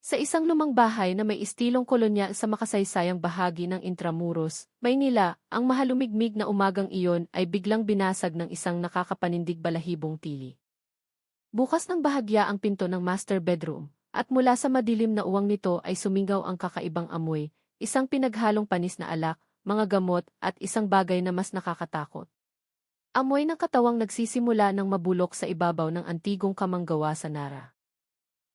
Sa isang lumang bahay na may istilong kolonyal sa makasaysayang bahagi ng Intramuros, Maynila, ang mahalumigmig na umagang iyon ay biglang binasag ng isang nakakapanindig balahibong tili. Bukas ng bahagya ang pinto ng master bedroom, at mula sa madilim na uwang nito ay sumingaw ang kakaibang amoy, isang pinaghalong panis na alak, mga gamot, at isang bagay na mas nakakatakot. Amoy ng katawang nagsisimula ng mabulok sa ibabaw ng antigong kamanggawa sa Nara.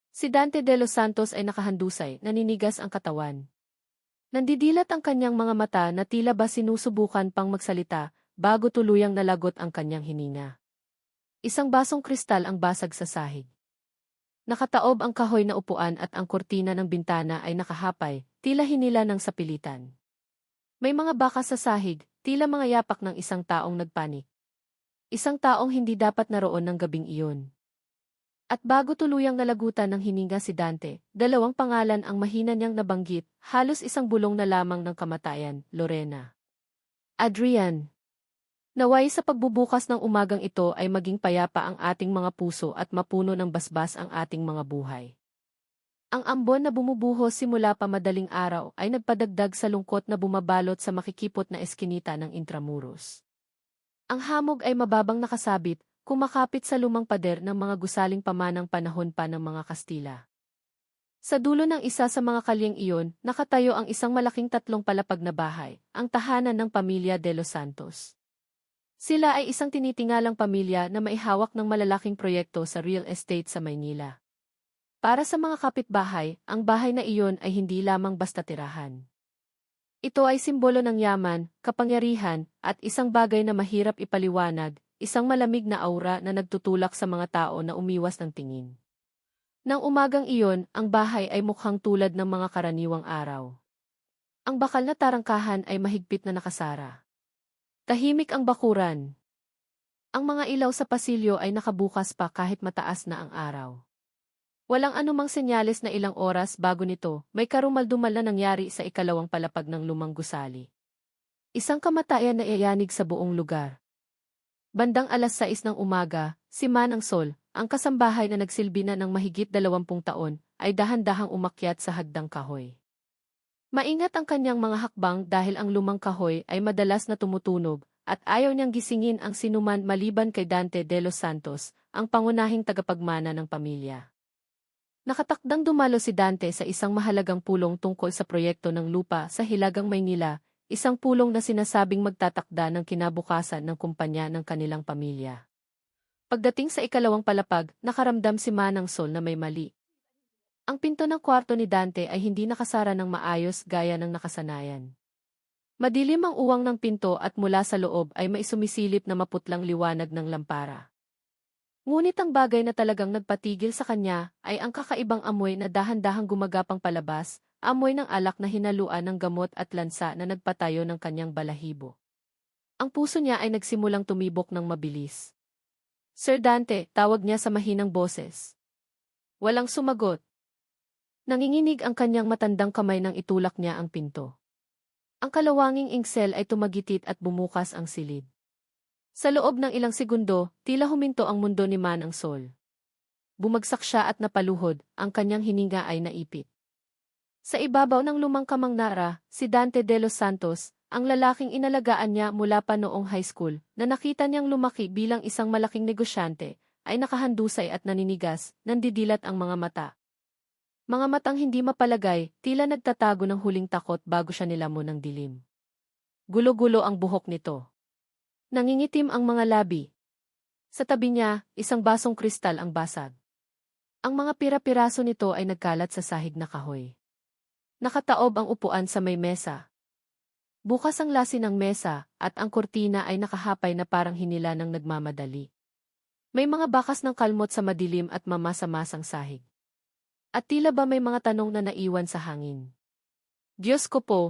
Si Dante de los Santos ay nakahandusay, naninigas ang katawan. Nandidilat ang kanyang mga mata na tila ba sinusubukan pang magsalita, bago tuluyang nalagot ang kanyang hininga. Isang basong kristal ang basag sa sahig. Nakataob ang kahoy na upuan at ang kurtina ng bintana ay nakahapay, tila hinila ng sapilitan. May mga bakas sa sahig, tila mga yapak ng isang taong nagpanik. Isang taong hindi dapat naroon ng gabing iyon. At bago tuluyang nalagutan ng hininga si Dante, dalawang pangalan ang mahina niyang nabanggit, halos isang bulong na lamang ng kamatayan, Lorena. Adrian. Naway sa pagbubukas ng umagang ito ay maging payapa ang ating mga puso at mapuno ng basbas ang ating mga buhay. Ang ambon na bumubuhos simula pa madaling araw ay nagpadagdag sa lungkot na bumabalot sa makikipot na eskinita ng Intramuros. Ang hamog ay mababang nakasabit, kumakapit sa lumang pader ng mga gusaling pamanang panahon pa ng mga Kastila. Sa dulo ng isa sa mga kalyeng iyon, nakatayo ang isang malaking tatlong palapag na bahay, ang tahanan ng pamilya de los Santos. Sila ay isang tinitingalang pamilya na maihawak ng malalaking proyekto sa real estate sa Maynila. Para sa mga kapitbahay, ang bahay na iyon ay hindi lamang basta tirahan. Ito ay simbolo ng yaman, kapangyarihan, at isang bagay na mahirap ipaliwanag, isang malamig na aura na nagtutulak sa mga tao na umiwas ng tingin. Nang umagang iyon, ang bahay ay mukhang tulad ng mga karaniwang araw. Ang bakal na tarangkahan ay mahigpit na nakasara. Tahimik ang bakuran. Ang mga ilaw sa pasilyo ay nakabukas pa kahit mataas na ang araw. Walang anumang senyales na ilang oras bago nito, may karumaldumal na nangyari sa ikalawang palapag ng lumang gusali. Isang kamatayan na iyanig sa buong lugar. Bandang 6:00 ng umaga, si Manang Sol, ang kasambahay na nagsilbi na ng mahigit 20 taon, ay dahan-dahang umakyat sa hagdang kahoy. Maingat ang kanyang mga hakbang dahil ang lumang kahoy ay madalas na tumutunog, at ayaw niyang gisingin ang sinuman maliban kay Dante de los Santos, ang pangunahing tagapagmana ng pamilya. Nakatakdang dumalo si Dante sa isang mahalagang pulong tungkol sa proyekto ng lupa sa Hilagang Maynila, isang pulong na sinasabing magtatakda ng kinabukasan ng kumpanya ng kanilang pamilya. Pagdating sa ikalawang palapag, nakaramdam si Manang Sol na may mali. Ang pinto ng kwarto ni Dante ay hindi nakasara ng maayos gaya ng nakasanayan. Madilim ang uwang ng pinto at mula sa loob ay may sumisilip na maputlang liwanag ng lampara. Ngunit ang bagay na talagang nagpatigil sa kanya ay ang kakaibang amoy na dahan-dahang gumagapang palabas, amoy ng alak na hinaluan ng gamot at lansa na nagpatayo ng kanyang balahibo. Ang puso niya ay nagsimulang tumibok ng mabilis. Sir Dante, tawag niya sa mahinang boses. Walang sumagot. Nanginginig ang kanyang matandang kamay nang itulak niya ang pinto. Ang kalawanging ingsel ay tumagitit at bumukas ang silid. Sa loob ng ilang segundo, tila huminto ang mundo ni Manang Sol. Bumagsak siya at napaluhod, ang kanyang hininga ay naipit. Sa ibabaw ng lumang kamang Nara, si Dante de los Santos, ang lalaking inalagaan niya mula pa noong high school, na nakita niyang lumaki bilang isang malaking negosyante, ay nakahandusay at naninigas, nandidilat ang mga mata. Mga matang hindi mapalagay, tila nagtatago ng huling takot bago siya nilamon ng dilim. Gulo-gulo ang buhok nito. Nangingitim ang mga labi. Sa tabi niya, isang basong kristal ang basag. Ang mga pira-piraso nito ay nagkalat sa sahig na kahoy. Nakataob ang upuan sa may mesa. Bukas ang lasin ng mesa, at ang kurtina ay nakahapay na parang hinila ng nagmamadali. May mga bakas ng kalmot sa madilim at mamasa-masang sahig. At tila ba may mga tanong na naiwan sa hangin. Diyos ko po!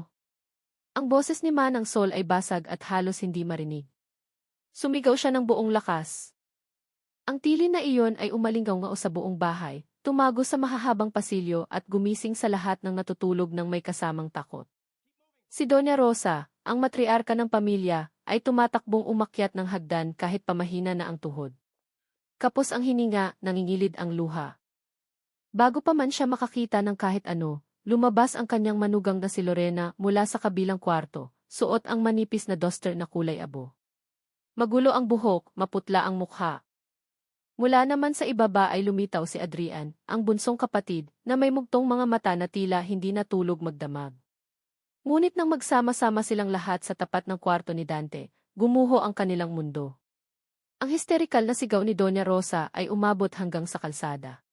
Ang boses ni Manang Sol ay basag at halos hindi marinig. Sumigaw siya ng buong lakas. Ang tili na iyon ay umalinggaw-ngao sa buong bahay, tumago sa mahahabang pasilyo at gumising sa lahat ng natutulog ng may kasamang takot. Si Doña Rosa, ang matriarka ng pamilya, ay tumatakbong umakyat ng hagdan kahit pamahina na ang tuhod. Kapos ang hininga, nangingilid ang luha. Bago pa man siya makakita ng kahit ano, lumabas ang kanyang manugang na si Lorena mula sa kabilang kwarto, suot ang manipis na duster na kulay abo. Magulo ang buhok, maputla ang mukha. Mula naman sa ibaba ay lumitaw si Adrian, ang bunsong kapatid, na may mugtong mga mata na tila hindi natulog magdamag. Ngunit nang magsama-sama silang lahat sa tapat ng kwarto ni Dante, gumuho ang kanilang mundo. Ang histerikal na sigaw ni Doña Rosa ay umabot hanggang sa kalsada.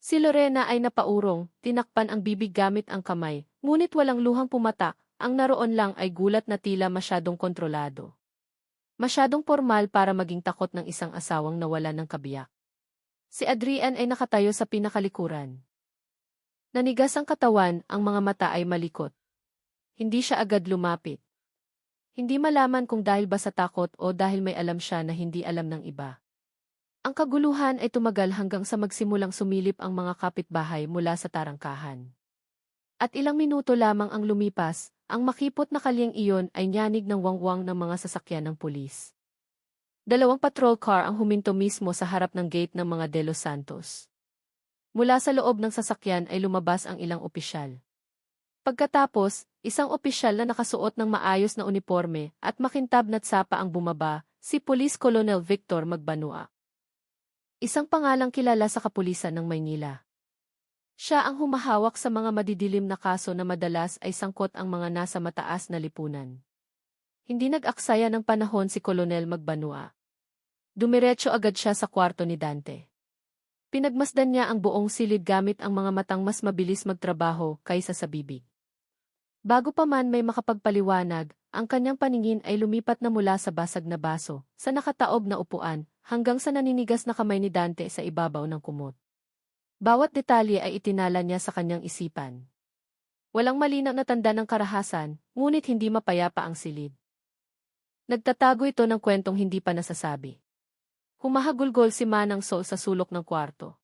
Si Lorena ay napaurong, tinakpan ang bibig gamit ang kamay, ngunit walang luhang pumatak, ang naroon lang ay gulat na tila masyadong kontrolado. Masyadong formal para maging takot ng isang asawang nawalan ng kabiyak. Si Adrian ay nakatayo sa pinakalikuran. Nanigas ang katawan, ang mga mata ay malikot. Hindi siya agad lumapit. Hindi malaman kung dahil ba sa takot o dahil may alam siya na hindi alam ng iba. Ang kaguluhan ay tumagal hanggang sa magsimulang sumilip ang mga kapitbahay mula sa tarangkahan. At ilang minuto lamang ang lumipas, ang makipot na kalyeng iyon ay nyanig ng wangwang ng mga sasakyan ng pulis. 2 patrol car ang huminto mismo sa harap ng gate ng mga De Los Santos. Mula sa loob ng sasakyan ay lumabas ang ilang opisyal. Pagkatapos, isang opisyal na nakasuot ng maayos na uniforme at makintab na tsapa ang bumaba, si Police Colonel Victor Magbanua. Isang pangalang kilala sa kapulisan ng Maynila. Siya ang humahawak sa mga madidilim na kaso na madalas ay sangkot ang mga nasa mataas na lipunan. Hindi nag-aksaya ng panahon si Colonel Magbanua. Dumiretso agad siya sa kwarto ni Dante. Pinagmasdan niya ang buong silid gamit ang mga matang mas mabilis magtrabaho kaysa sa bibig. Bago pa man may makapagpaliwanag, ang kanyang paningin ay lumipat na mula sa basag na baso, sa nakataob na upuan, hanggang sa naninigas na kamay ni Dante sa ibabaw ng kumot. Bawat detalye ay itinala niya sa kanyang isipan. Walang malinaw na tanda ng karahasan, ngunit hindi mapayapa ang silid. Nagtatago ito ng kwentong hindi pa nasasabi. Humahagulgol si Manang Sol sa sulok ng kwarto.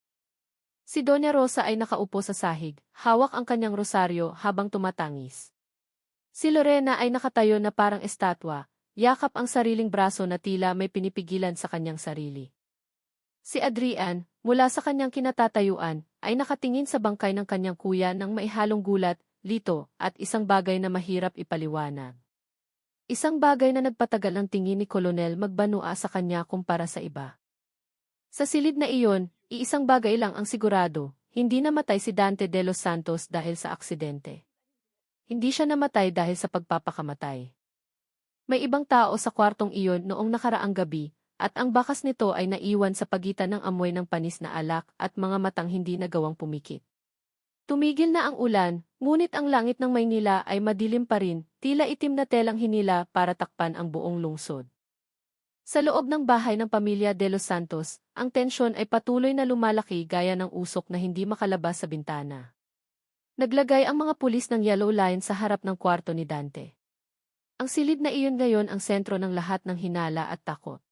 Si Doña Rosa ay nakaupo sa sahig, hawak ang kanyang rosaryo habang tumatangis. Si Lorena ay nakatayo na parang estatwa, yakap ang sariling braso na tila may pinipigilan sa kanyang sarili. Si Adrian, mula sa kanyang kinatatayuan, ay nakatingin sa bangkay ng kanyang kuya ng maihalong gulat, lito, at isang bagay na mahirap ipaliwanag. Isang bagay na nagpatagal ang tingin ni Colonel Magbanua sa kanya kumpara sa iba. Sa silid na iyon, iisang bagay lang ang sigurado, hindi namatay si Dante de los Santos dahil sa aksidente. Hindi siya namatay dahil sa pagpapakamatay. May ibang tao sa kwartong iyon noong nakaraang gabi, at ang bakas nito ay naiwan sa pagitan ng amoy ng panis na alak at mga matang hindi nagawang pumikit. Tumigil na ang ulan, ngunit ang langit ng Maynila ay madilim pa rin, tila itim na telang hinila para takpan ang buong lungsod. Sa loob ng bahay ng pamilya de los Santos, ang tensyon ay patuloy na lumalaki gaya ng usok na hindi makalabas sa bintana. Naglagay ang mga pulis ng yellow line sa harap ng kwarto ni Dante. Ang silid na iyon ngayon ang sentro ng lahat ng hinala at takot.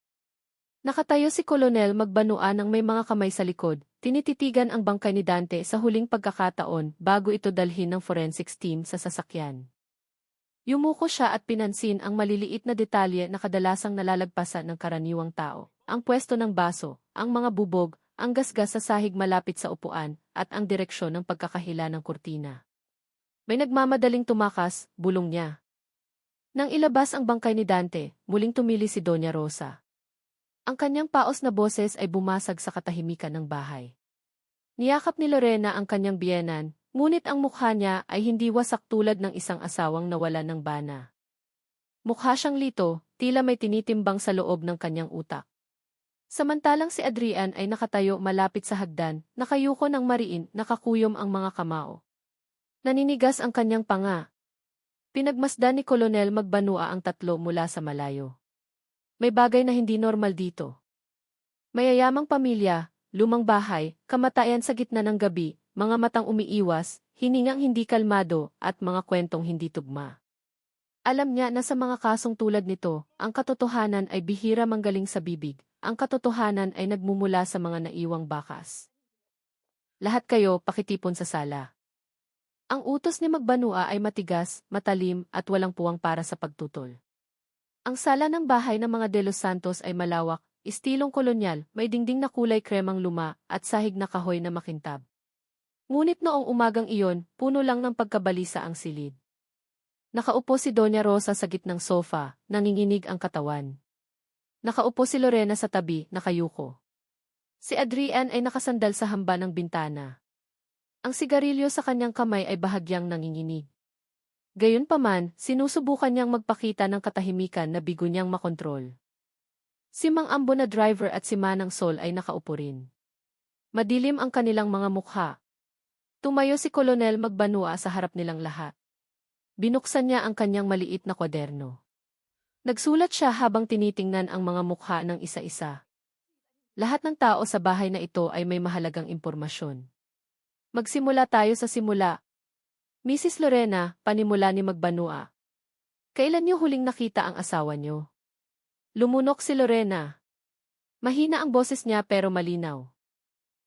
Nakatayo si Colonel Magbanua ng may mga kamay sa likod, tinititigan ang bangkay ni Dante sa huling pagkakataon bago ito dalhin ng forensics team sa sasakyan. Yumuko siya at pinansin ang maliliit na detalye na kadalasang nalalagpasan ng karaniwang tao, ang pwesto ng baso, ang mga bubog, ang gasgas sa sahig malapit sa upuan, at ang direksyon ng pagkakahila ng kurtina. May nagmamadaling tumakas, bulong niya. Nang ilabas ang bangkay ni Dante, muling tumili si Doña Rosa. Ang kanyang paos na boses ay bumasag sa katahimikan ng bahay. Niyakap ni Lorena ang kanyang biyenan, ngunit ang mukha niya ay hindi wasak tulad ng isang asawang nawalan ng bana. Mukha siyang lito, tila may tinitimbang sa loob ng kanyang utak. Samantalang si Adrian ay nakatayo malapit sa hagdan, nakayuko ng mariin, nakakuyom ang mga kamao. Naninigas ang kanyang panga. Pinagmasdan ni Colonel Magbanua ang tatlo mula sa malayo. May bagay na hindi normal dito. Mayayamang pamilya, lumang bahay, kamatayan sa gitna ng gabi, mga matang umiiwas, hiningang hindi kalmado, at mga kwentong hindi tugma. Alam niya na sa mga kasong tulad nito, ang katotohanan ay bihira manggaling sa bibig, ang katotohanan ay nagmumula sa mga naiwang bakas. Lahat kayo pakitipon sa sala. Ang utos ni Magbanua ay matigas, matalim, at walang puwang para sa pagtutol. Ang sala ng bahay ng mga De Los Santos ay malawak, istilong kolonyal, may dingding na kulay kremang luma, at sahig na kahoy na makintab. Ngunit noong umagang iyon, puno lang ng pagkabalisa ang silid. Nakaupo si Doña Rosa sa gitnang sofa, nanginginig ang katawan. Nakaupo si Lorena sa tabi, nakayuko. Si Adrian ay nakasandal sa hamba ng bintana. Ang sigarilyo sa kanyang kamay ay bahagyang nanginginig. Gayunpaman, sinusubukan niyang magpakita ng katahimikan na bigo niyang makontrol. Si Mang Ambo na driver at si Manang Sol ay nakaupo rin. Madilim ang kanilang mga mukha. Tumayo si Kolonel Magbanua sa harap nilang lahat. Binuksan niya ang kanyang maliit na kwaderno. Nagsulat siya habang tinitingnan ang mga mukha ng isa-isa. Lahat ng tao sa bahay na ito ay may mahalagang impormasyon. Magsimula tayo sa simula. Mrs. Lorena, panimula ni Magbanua. Kailan niyo huling nakita ang asawa niyo? Lumunok si Lorena. Mahina ang boses niya pero malinaw.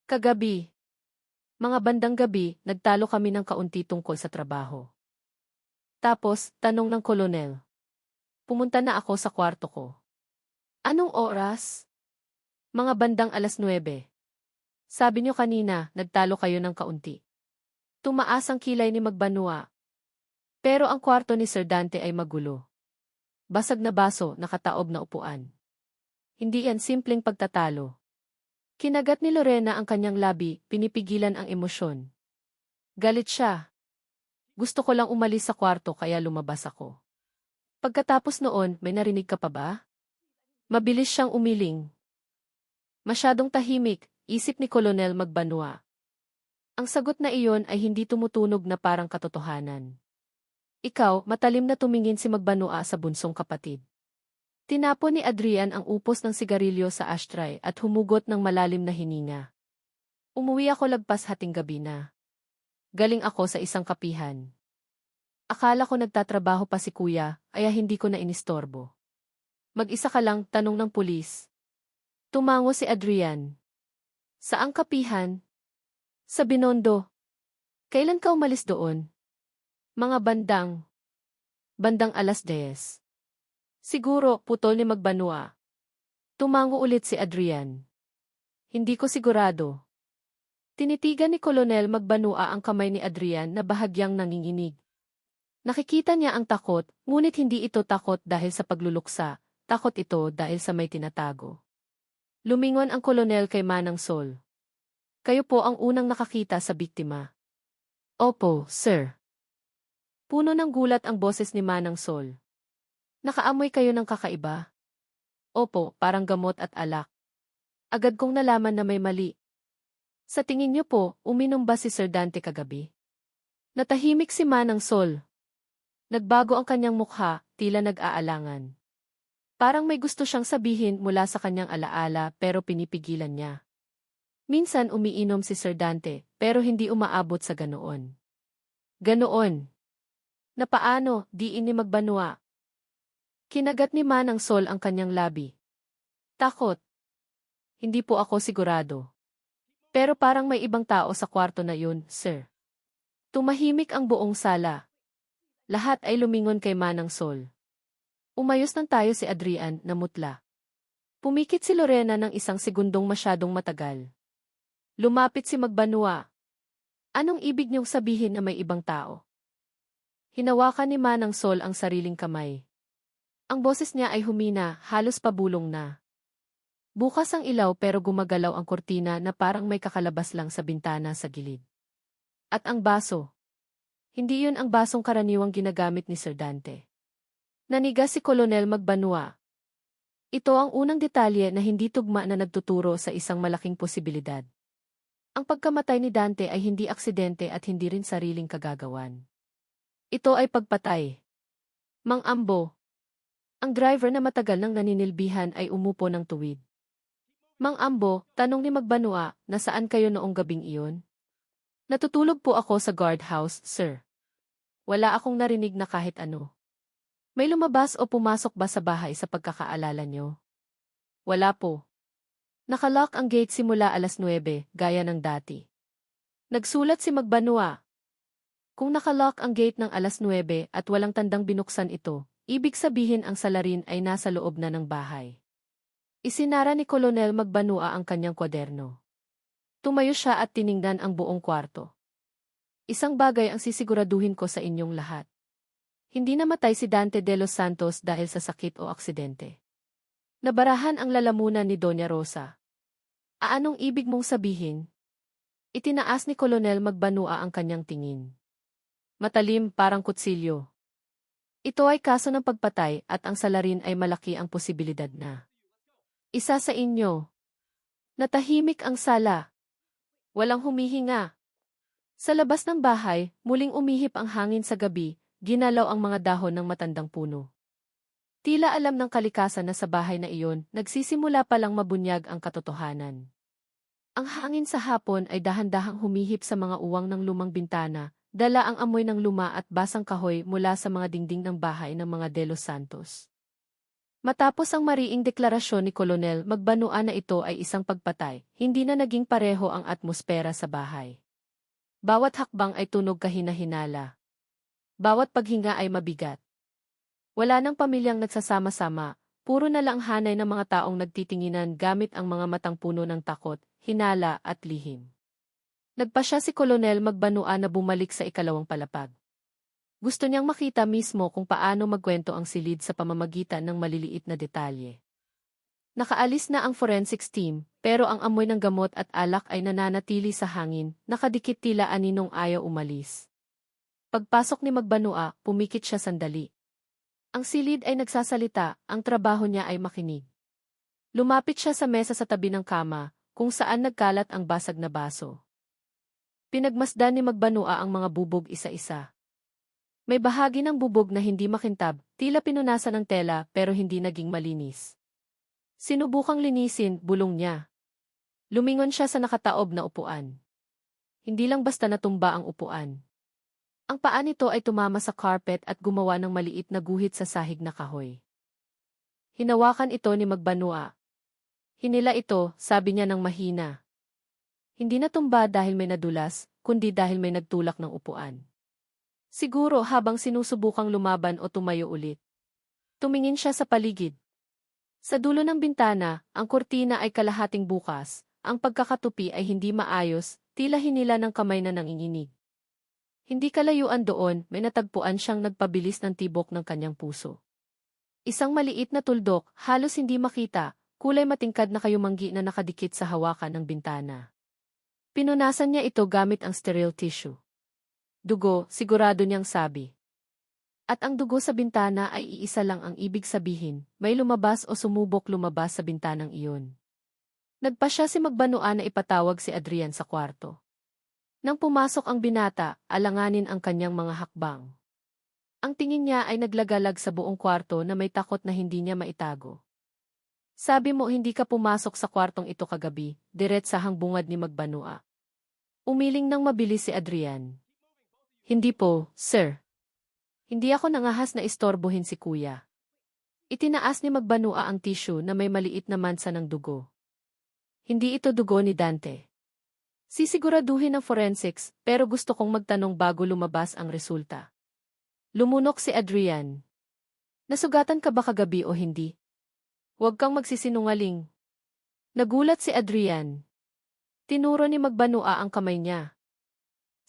Kagabi. Mga bandang gabi, nagtalo kami ng kaunti tungkol sa trabaho. Tapos, tanong ng kolonel. Pumunta na ako sa kwarto ko. Anong oras? Mga bandang 9:00. Sabi niyo kanina, nagtalo kayo ng kaunti. Tumaas ang kilay ni Magbanua. Pero ang kwarto ni Sir Dante ay magulo. Basag na baso, nakataob na upuan. Hindi yan simpleng pagtatalo. Kinagat ni Lorena ang kanyang labi, pinipigilan ang emosyon. Galit siya. Gusto ko lang umalis sa kwarto kaya lumabas ako. Pagkatapos noon, may narinig ka pa ba? Mabilis siyang umiling. Masyadong tahimik, isip ni Kolonel Magbanua. Ang sagot na iyon ay hindi tumutunog na parang katotohanan. Ikaw, matalim na tumingin si Magbanua sa bunsong kapatid. Tinapon ni Adrian ang upos ng sigarilyo sa ashtray at humugot ng malalim na hininga. Umuwi ako lagpas hating gabi na. Galing ako sa isang kapihan. Akala ko nagtatrabaho pa si kuya, kaya hindi ko na inistorbo. Mag-isa ka lang, tanong ng pulis. Tumango si Adrian. Saang kapihan? Sa Binondo. Kailan ka umalis doon? Mga bandang 10:00. Siguro, putol ni Magbanua. Tumango ulit si Adrian. Hindi ko sigurado. Tinitigan ni Kolonel Magbanua ang kamay ni Adrian na bahagyang nanginginig. Nakikita niya ang takot, ngunit hindi ito takot dahil sa pagluluksa, takot ito dahil sa may tinatago. Lumingon ang kolonel kay Manang Sol. Kayo po ang unang nakakita sa biktima. Opo, sir. Puno ng gulat ang boses ni Manang Sol. Nakaamoy kayo ng kakaiba? Opo, parang gamot at alak. Agad kong nalaman na may mali. Sa tingin niyo po, uminom ba si Sir Dante kagabi? Natahimik si Manang Sol. Nagbago ang kanyang mukha, tila nag-aalangan. Parang may gusto siyang sabihin mula sa kanyang alaala pero pinipigilan niya. Minsan umiinom si Sir Dante pero hindi umaabot sa ganoon. Ganoon. Na paano, diin ni Magbanua. Kinagat ni Manang Sol ang kanyang labi. Takot. Hindi po ako sigurado. Pero parang may ibang tao sa kwarto na yun, sir. Tumahimik ang buong sala. Lahat ay lumingon kay Manang Sol. Umayos nang tayo si Adrian na mutla. Pumikit si Lorena ng isang segundong masyadong matagal. Lumapit si Magbanua. Anong ibig niyong sabihin na may ibang tao? Hinawakan ni Manang Sol ang sariling kamay. Ang boses niya ay humina, halos pabulong na. Bukas ang ilaw pero gumagalaw ang kortina na parang may kakalabas lang sa bintana sa gilid. At ang baso. Hindi yun ang basong karaniwang ginagamit ni Sir Dante. Nanigas si Kolonel Magbanua. Ito ang unang detalye na hindi tugma na nagtuturo sa isang malaking posibilidad. Ang pagkamatay ni Dante ay hindi aksidente at hindi rin sariling kagagawan. Ito ay pagpatay. Mang Ambo. Ang driver na matagal nang naninilbihan ay umupo ng tuwid. Mang Ambo, tanong ni Magbanua, nasaan kayo noong gabing iyon? Natutulog po ako sa guardhouse, sir. Wala akong narinig na kahit ano. May lumabas o pumasok ba sa bahay sa pagkakaalala nyo? Wala po. Nakalock ang gate simula 9:00, gaya ng dati. Nagsulat si Magbanua. Kung nakalock ang gate ng 9:00 at walang tandang binuksan ito, ibig sabihin ang salarin ay nasa loob na ng bahay. Isinara ni Kolonel Magbanua ang kanyang kwaderno. Tumayo siya at tiningnan ang buong kwarto. Isang bagay ang sisiguraduhin ko sa inyong lahat. Hindi namatay si Dante de los Santos dahil sa sakit o aksidente. Nabarahan ang lalamunan ni Doña Rosa. Anong ibig mong sabihin? Itinaas ni Kolonel Magbanua ang kanyang tingin. Matalim, parang kutsilyo. Ito ay kaso ng pagpatay at ang salarin ay malaki ang posibilidad na isa sa inyo. Natahimik ang sala. Walang humihinga. Sa labas ng bahay, muling umihip ang hangin sa gabi, ginalaw ang mga dahon ng matandang puno. Tila alam ng kalikasan na sa bahay na iyon, nagsisimula palang mabunyag ang katotohanan. Ang hangin sa hapon ay dahan-dahang humihip sa mga uwang ng lumang bintana, dala ang amoy ng luma at basang kahoy mula sa mga dingding ng bahay ng mga De Los Santos. Matapos ang mariing deklarasyon ni Kolonel Magbanua na ito ay isang pagpatay, hindi na naging pareho ang atmosfera sa bahay. Bawat hakbang ay tunog kahina-hinala. Bawat paghinga ay mabigat. Wala nang pamilyang nagsasama-sama, puro na lang hanay ng mga taong nagtitinginan gamit ang mga matang puno ng takot, hinala at lihim. Nagpasya si Kolonel Magbanua na bumalik sa ikalawang palapag. Gusto niyang makita mismo kung paano magkwento ang silid sa pamamagitan ng maliliit na detalye. Nakaalis na ang forensics team, pero ang amoy ng gamot at alak ay nananatili sa hangin, nakadikit tila aninong ayaw umalis. Pagpasok ni Magbanua, pumikit siya sandali. Ang silid ay nagsasalita, ang trabaho niya ay makinig. Lumapit siya sa mesa sa tabi ng kama, kung saan nagkalat ang basag na baso. Pinagmasdan ni Magbanua ang mga bubog isa-isa. May bahagi ng bubog na hindi makintab, tila pinunasan ng tela pero hindi naging malinis. Sinubukang linisin, bulong niya. Lumingon siya sa nakataob na upuan. Hindi lang basta natumba ang upuan. Ang paa nito ay tumama sa carpet at gumawa ng maliit na guhit sa sahig na kahoy. Hinawakan ito ni Magbanua. Hinila ito, sabi niya ng mahina. Hindi natumba dahil may nadulas, kundi dahil may nagtulak ng upuan. Siguro habang sinusubukang lumaban o tumayo ulit. Tumingin siya sa paligid. Sa dulo ng bintana, ang kurtina ay kalahating bukas, ang pagkakatupi ay hindi maayos, tila hinila ng kamay na nanginginig. Hindi kalayuan doon, may natagpuan siyang nagpabilis ng tibok ng kanyang puso. Isang maliit na tuldok, halos hindi makita, kulay matingkad na kayumanggi na nakadikit sa hawakan ng bintana. Pinunasan niya ito gamit ang sterile tissue. Dugo, sigurado niyang sabi. At ang dugo sa bintana ay iisa lang ang ibig sabihin, may lumabas o sumubok lumabas sa bintanang iyon. Nagpasya si Magbanua na ipatawag si Adrian sa kwarto. Nang pumasok ang binata, alanganin ang kanyang mga hakbang. Ang tingin niya ay naglagalag sa buong kwarto na may takot na hindi niya maitago. Sabi mo hindi ka pumasok sa kwartong ito kagabi, diretsahang bungad ni Magbanua. Umiling nang mabilis si Adrian. Hindi po, sir. Hindi ako nangahas na istorbohin si kuya. Itinaas ni Magbanua ang tissue na may maliit na mansa ng dugo. Hindi ito dugo ni Dante. Sisiguraduhin ng forensics, pero gusto kong magtanong bago lumabas ang resulta. Lumunok si Adrian. Nasugatan ka ba kagabi o hindi? Huwag kang magsisinungaling. Nagulat si Adrian. Tinuro ni Magbanua ang kamay niya.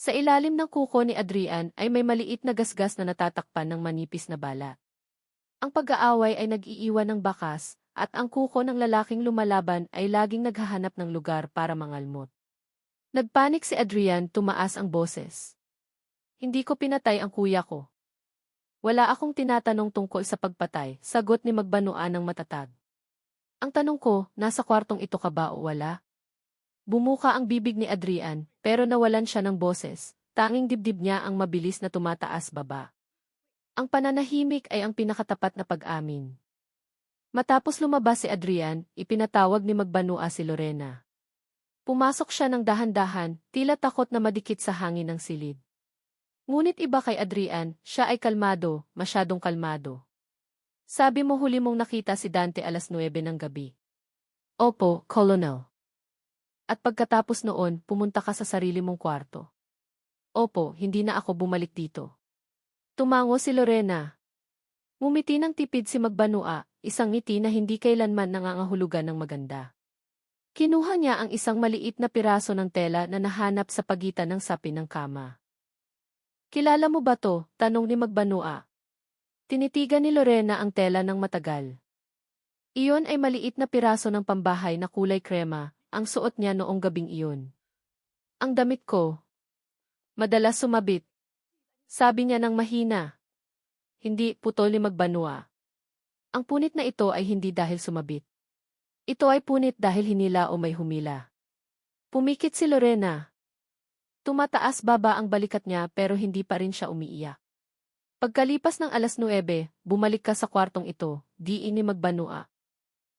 Sa ilalim ng kuko ni Adrian ay may maliit na gasgas na natatakpan ng manipis na balat. Ang pag-aaway ay nag-iiwan ng bakas, at ang kuko ng lalaking lumalaban ay laging naghahanap ng lugar para mangalmot. Nagpanik si Adrian, tumaas ang boses. Hindi ko pinatay ang kuya ko. Wala akong tinatanong tungkol sa pagpatay, sagot ni Magbanua ng matatag. Ang tanong ko, nasa kwartong ito ka ba o wala? Bumuka ang bibig ni Adrian, pero nawalan siya ng boses, tanging dibdib niya ang mabilis na tumataas baba. Ang pananahimik ay ang pinakatapat na pag-amin. Matapos lumabas si Adrian, ipinatawag ni Magbanua si Lorena. Pumasok siya ng dahan-dahan, tila takot na madikit sa hangin ng silid. Ngunit iba kay Adrian, siya ay kalmado, masyadong kalmado. Sabi mo huli mong nakita si Dante alas 9 ng gabi. Opo, Colonel. At pagkatapos noon, pumunta ka sa sarili mong kwarto. Opo, hindi na ako bumalik dito. Tumango si Lorena. Ngumiti ng tipid si Magbanua, isang ngiti na hindi kailanman nangangahulugan ng maganda. Kinuha niya ang isang maliit na piraso ng tela na nahanap sa pagitan ng sapin ng kama. Kilala mo ba to? Tanong ni Magbanua. Tinitigan ni Lorena ang tela ng matagal. Iyon ay maliit na piraso ng pambahay na kulay krema, ang suot niya noong gabing iyon. Ang damit ko. Madalas sumabit. Sabi niya ng mahina. Hindi, putol ni Magbanua. Ang punit na ito ay hindi dahil sumabit. Ito ay punit dahil hinila o may humila. Pumikit si Lorena. Tumataas baba ang balikat niya pero hindi pa rin siya umiiyak. Pagkalipas ng 9:00, bumalik ka sa kwartong ito, diin ni Magbanua.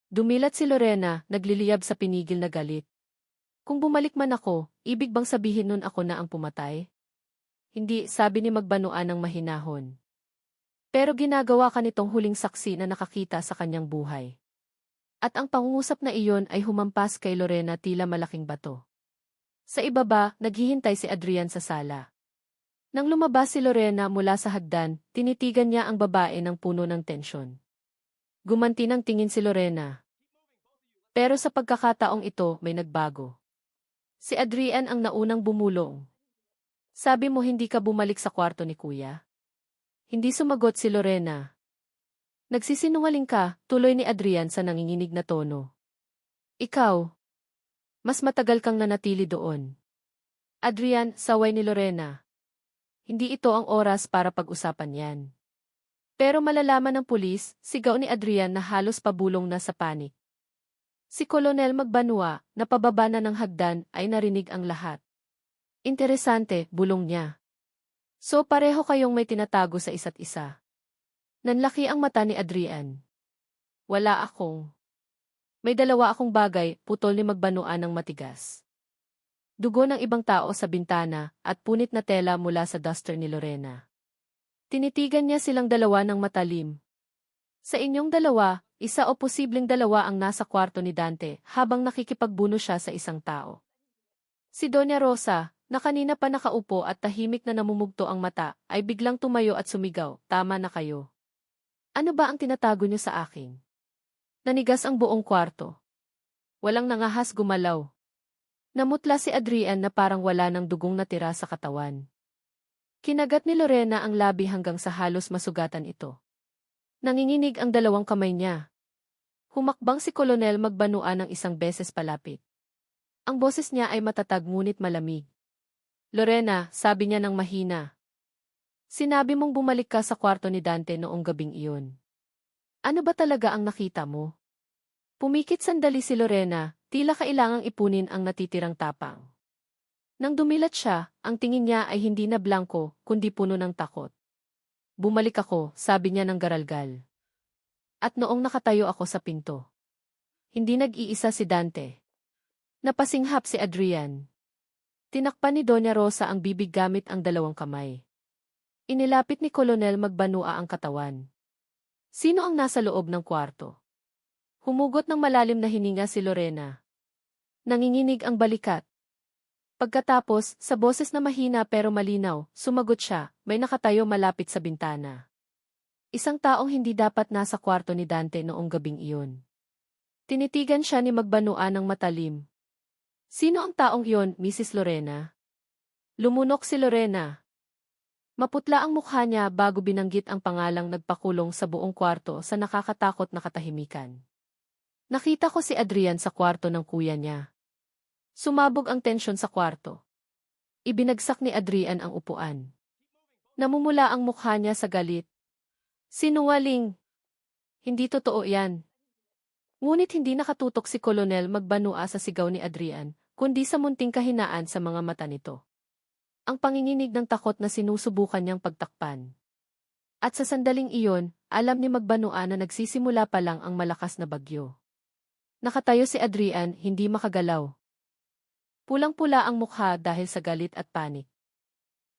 Dumilat si Lorena, nagliliyab sa pinigil na galit. Kung bumalik man ako, ibig bang sabihin nun ako na ang pumatay? Hindi, sabi ni Magbanua ng mahinahon. Pero ginagawa ka nitong huling saksi na nakakita sa kanyang buhay. At ang pangungusap na iyon ay humampas kay Lorena tila malaking bato. Sa ibaba, naghihintay si Adrian sa sala. Nang lumabas si Lorena mula sa hagdan, tinitigan niya ang babae ng puno ng tensyon. Gumanti ng tingin si Lorena. Pero sa pagkakataong ito, may nagbago. Si Adrian ang naunang bumulong. Sabi mo hindi ka bumalik sa kwarto ni Kuya? Hindi sumagot si Lorena. Nagsisinungaling ka, tuloy ni Adrian sa nanginginig na tono. Ikaw, mas matagal kang nanatili doon. Adrian, saway ni Lorena. Hindi ito ang oras para pag-usapan yan. Pero malalaman ng pulis, sigaw ni Adrian na halos pabulong na sa panik. Si Kolonel Magbanua, na pababa na ng hagdan, ay narinig ang lahat. Interesante, bulong niya. So pareho kayong may tinatago sa isa't isa. Nanlaki ang mata ni Adrian. Wala akong. May dalawa akong bagay, putol ni Magbanua ng matigas. Dugo ng ibang tao sa bintana at punit na tela mula sa duster ni Lorena. Tinitigan niya silang dalawa ng matalim. Sa inyong dalawa, isa o posibleng dalawa ang nasa kwarto ni Dante habang nakikipagbuno siya sa isang tao. Si Doña Rosa, na kanina pa nakaupo at tahimik na namumugto ang mata, ay biglang tumayo at sumigaw, tama na kayo. Ano ba ang tinatago niyo sa akin? Nanigas ang buong kwarto. Walang nangahas gumalaw. Namutla si Adrian na parang wala ng dugong natira sa katawan. Kinagat ni Lorena ang labi hanggang sa halos masugatan ito. Nanginginig ang dalawang kamay niya. Humakbang si Kolonel Magbanua ng isang beses palapit. Ang boses niya ay matatag ngunit malamig. Lorena, sabi niya ng mahina. Sinabi mong bumalik ka sa kwarto ni Dante noong gabing iyon. Ano ba talaga ang nakita mo? Pumikit sandali si Lorena, tila kailangang ipunin ang natitirang tapang. Nang dumilat siya, ang tingin niya ay hindi na blanko, kundi puno ng takot. Bumalik ako, sabi niya ng garalgal. At noong nakatayo ako sa pinto. Hindi nag-iisa si Dante. Napasinghap si Adrian. Tinakpan ni Doña Rosa ang bibig gamit ang dalawang kamay. Inilapit ni Kolonel Magbanua ang katawan. Sino ang nasa loob ng kwarto? Humugot ng malalim na hininga si Lorena. Nanginginig ang balikat. Pagkatapos, sa boses na mahina pero malinaw, sumagot siya, may nakatayo malapit sa bintana. Isang taong hindi dapat nasa kwarto ni Dante noong gabing iyon. Tinitigan siya ni Magbanua ng matalim. Sino ang taong iyon, Mrs. Lorena? Lumunok si Lorena. Maputla ang mukha niya bago binanggit ang pangalang nagpakulong sa buong kwarto sa nakakatakot na katahimikan. Nakita ko si Adrian sa kwarto ng kuya niya. Sumabog ang tensyon sa kwarto. Ibinagsak ni Adrian ang upuan. Namumula ang mukha niya sa galit. Sinungaling! Hindi totoo yan. Ngunit hindi nakatutok si Kolonel Magbanua sa sigaw ni Adrian, kundi sa munting kahinaan sa mga mata nito. Ang panginginig ng takot na sinusubukan niyang pagtakpan. At sa sandaling iyon, alam ni Magbanua na nagsisimula pa lang ang malakas na bagyo. Nakatayo si Adrian, hindi makagalaw. Pulang-pula ang mukha dahil sa galit at panik.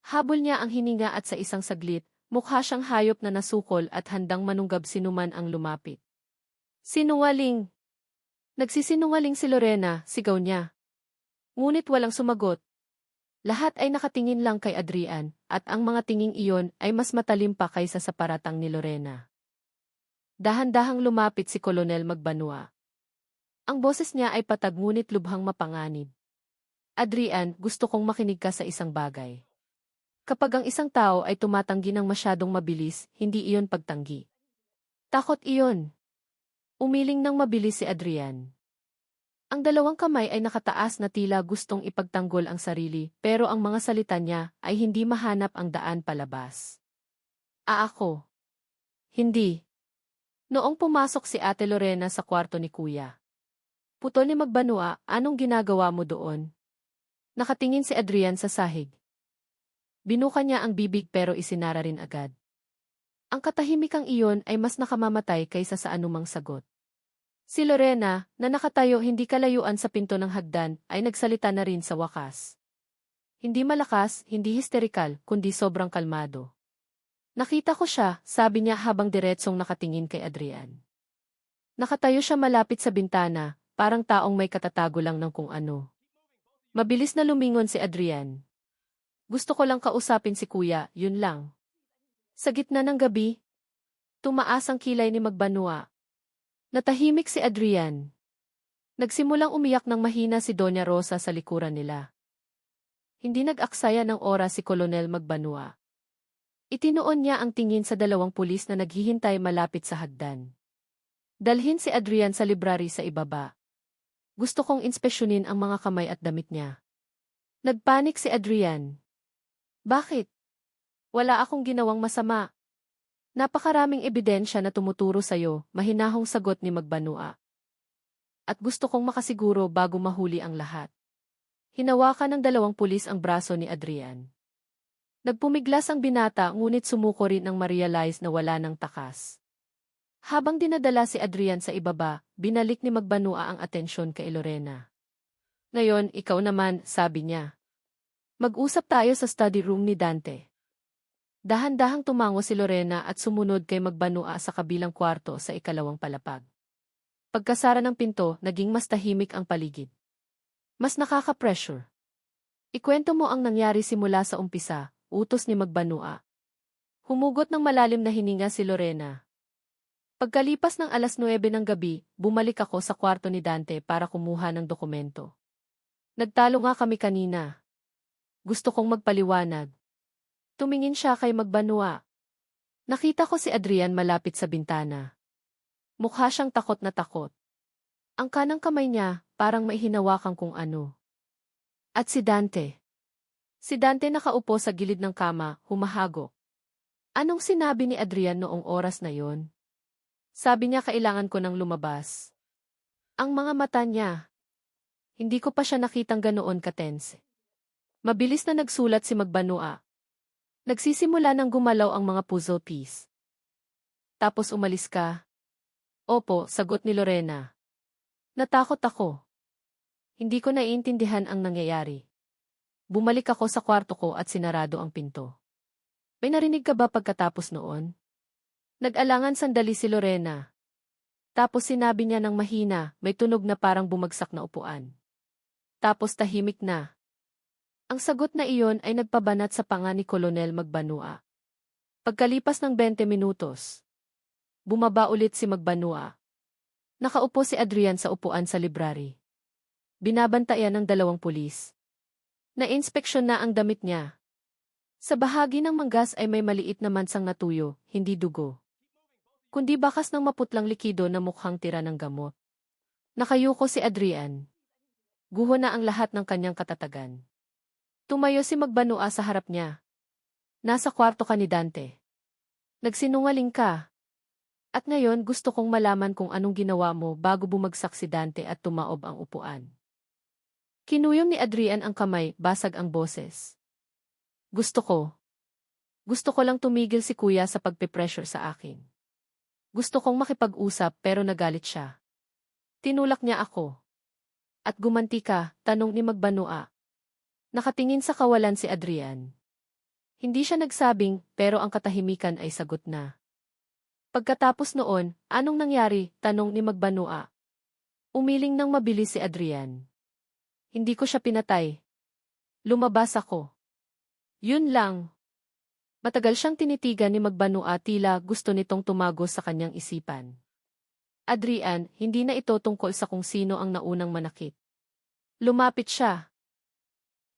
Habol niya ang hininga at sa isang saglit, mukha siyang hayop na nasukol at handang manunggab sinuman ang lumapit. Sinungaling! Nagsisinungaling si Lorena, sigaw niya. Ngunit walang sumagot. Lahat ay nakatingin lang kay Adrian, at ang mga tinging iyon ay mas matalim pa kaysa sa paratang ni Lorena. Dahan-dahang lumapit si Kolonel Magbanua. Ang boses niya ay patag ngunit lubhang mapanganib. Adrian, gusto kong makinig ka sa isang bagay. Kapag ang isang tao ay tumatanggi ng masyadong mabilis, hindi iyon pagtanggi. Takot iyon. Umiling ng mabilis si Adrian. Ang dalawang kamay ay nakataas na tila gustong ipagtanggol ang sarili, pero ang mga salita niya ay hindi mahanap ang daan palabas. Ako. Hindi. Noong pumasok si Ate Lorena sa kwarto ni Kuya. Putol ni Magbanua, anong ginagawa mo doon? Nakatingin si Adrian sa sahig. Binuka niya ang bibig pero isinara rin agad. Ang katahimikang iyon ay mas nakamamatay kaysa sa anumang sagot. Si Lorena, na nakatayo hindi kalayuan sa pinto ng hagdan, ay nagsalita na rin sa wakas. Hindi malakas, hindi histerikal, kundi sobrang kalmado. Nakita ko siya, sabi niya habang diretsong nakatingin kay Adrian. Nakatayo siya malapit sa bintana, parang taong may katatago lang ng kung ano. Mabilis na lumingon si Adrian. Gusto ko lang kausapin si Kuya, yun lang. Sa gitna ng gabi, tumaas ang kilay ni Magbanua. Natahimik si Adrian. Nagsimulang umiyak ng mahina si Doña Rosa sa likuran nila. Hindi nag-aksaya ng oras si Kolonel Magbanua. Itinuon niya ang tingin sa dalawang pulis na naghihintay malapit sa hagdan. Dalhin si Adrian sa library sa ibaba. Gusto kong inspeksyonin ang mga kamay at damit niya. Nagpanik si Adrian. Bakit? Wala akong ginawang masama. Napakaraming ebidensya na tumuturo sa'yo, mahinahong sagot ni Magbanua. At gusto kong makasiguro bago mahuli ang lahat. Hinawakan ng dalawang pulis ang braso ni Adrian. Nagpumiglas ang binata ngunit sumuko rin nang ma-realize na wala ng takas. Habang dinadala si Adrian sa ibaba, binalik ni Magbanua ang atensyon kay Lorena. Ngayon, ikaw naman, sabi niya. Mag-usap tayo sa study room ni Dante. Dahan-dahang tumango si Lorena at sumunod kay Magbanua sa kabilang kwarto sa ikalawang palapag. Pagkasara ng pinto, naging mas tahimik ang paligid. Mas nakaka-pressure. Ikwento mo ang nangyari simula sa umpisa, utos ni Magbanua. Humugot ng malalim na hininga si Lorena. Pagkalipas ng 9:00 ng gabi, bumalik ako sa kwarto ni Dante para kumuha ng dokumento. Nagtalo nga kami kanina. Gusto kong magpaliwanag. Tumingin siya kay Magbanua. Nakita ko si Adrian malapit sa bintana. Mukha siyang takot na takot. Ang kanang kamay niya, parang may hinawakang kung ano. At si Dante. Si Dante nakaupo sa gilid ng kama, humahagok. Anong sinabi ni Adrian noong oras na yon? Sabi niya kailangan ko nang lumabas. Ang mga mata niya. Hindi ko pa siya nakitang ganoon katense. Mabilis na nagsulat si Magbanua. Nagsisimula ng gumalaw ang mga puzzle piece. Tapos umalis ka? Opo, sagot ni Lorena. Natakot ako. Hindi ko naiintindihan ang nangyayari. Bumalik ako sa kwarto ko at sinarado ang pinto. May narinig ka ba pagkatapos noon? Nag-alangan sandali si Lorena. Tapos sinabi niya ng mahina, may tunog na parang bumagsak na upuan. Tapos tahimik na. Ang sagot na iyon ay nagpabanat sa panga ni Kolonel Magbanua. Pagkalipas ng 20 minutos, bumaba ulit si Magbanua. Nakaupo si Adrian sa upuan sa library. Binabantayan ng dalawang pulis. Na-inspeksyon na ang damit niya. Sa bahagi ng manggas ay may maliit na mansang natuyo, hindi dugo. Kundi bakas ng maputlang likido na mukhang tira ng gamot. Nakayuko si Adrian. Guho na ang lahat ng kanyang katatagan. Tumayo si Magbanua sa harap niya. Nasa kwarto ka ni Dante. Nagsinungaling ka. At ngayon gusto kong malaman kung anong ginawa mo bago bumagsak si Dante at tumaob ang upuan. Kinuyom ni Adrian ang kamay, basag ang boses. Gusto ko lang tumigil si Kuya sa pagpe-pressure sa akin. Gusto kong makipag-usap pero nagalit siya. Tinulak niya ako. At gumanti ka, tanong ni Magbanua. Nakatingin sa kawalan si Adrian. Hindi siya nagsabing, pero ang katahimikan ay sagot na. Pagkatapos noon, anong nangyari? Tanong ni Magbanua. Umiling ng mabilis si Adrian. Hindi ko siya pinatay. Lumabas ako. Yun lang. Matagal siyang tinitigan ni Magbanua, tila gusto nitong tumagos sa kanyang isipan. Adrian, hindi na ito tungkol sa kung sino ang naunang manakit. Lumapit siya.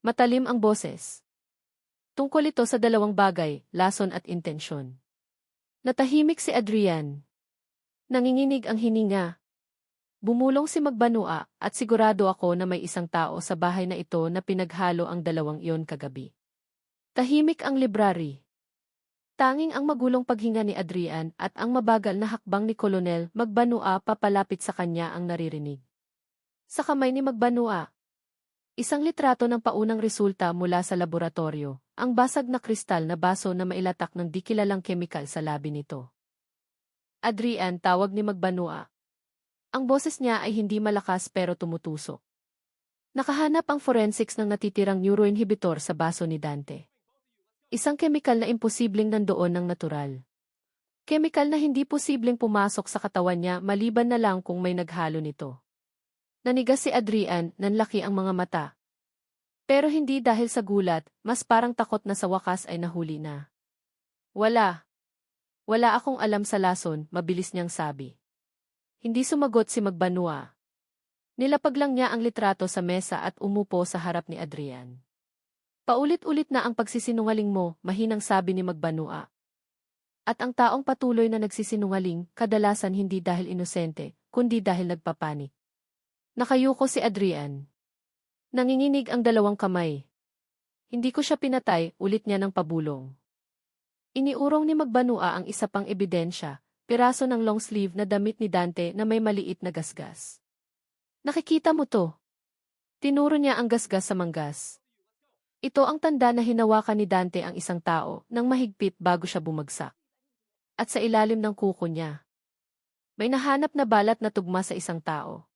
Matalim ang boses. Tungkol ito sa dalawang bagay, lason at intensyon. Natahimik si Adrian. Nanginginig ang hininga. Bumulong si Magbanua at sigurado ako na may isang tao sa bahay na ito na pinaghalo ang dalawang iyon kagabi. Tahimik ang library. Tanging ang magulong paghinga ni Adrian at ang mabagal na hakbang ni Kolonel Magbanua papalapit sa kanya ang naririnig. Sa kamay ni Magbanua, isang litrato ng paunang resulta mula sa laboratorio, ang basag na kristal na baso na mailatak ng di kilalang kemikal sa labi nito. Adrian, tawag ni Magbanua. Ang boses niya ay hindi malakas pero tumutusok. Nakahanap ang forensics ng natitirang neuroinhibitor sa baso ni Dante. Isang kemikal na imposibleng nandoon ng natural. Kemikal na hindi posibleng pumasok sa katawan niya maliban na lang kung may naghalo nito. Nanigas si Adrian, nanlaki ang mga mata. Pero hindi dahil sa gulat, mas parang takot na sa wakas ay nahuli na. Wala akong alam sa lason, mabilis niyang sabi. Hindi sumagot si Magbanua. Nilapag lang niya ang litrato sa mesa at umupo sa harap ni Adrian. Paulit-ulit na ang pagsisinungaling mo, mahinang sabi ni Magbanua. At ang taong patuloy na nagsisinungaling, kadalasan hindi dahil inosente, kundi dahil nagpapanik. Nakayuko si Adrian. Nanginginig ang dalawang kamay. Hindi ko siya pinatay, ulit niya ng pabulong. Iniurong ni Magbanua ang isa pang ebidensya, piraso ng long sleeve na damit ni Dante na may maliit na gasgas. Nakikita mo to? Tinuro niya ang gasgas sa manggas. Ito ang tanda na hinawakan ni Dante ang isang tao nang mahigpit bago siya bumagsak. At sa ilalim ng kuko niya, may nahanap na balat na tugma sa isang tao.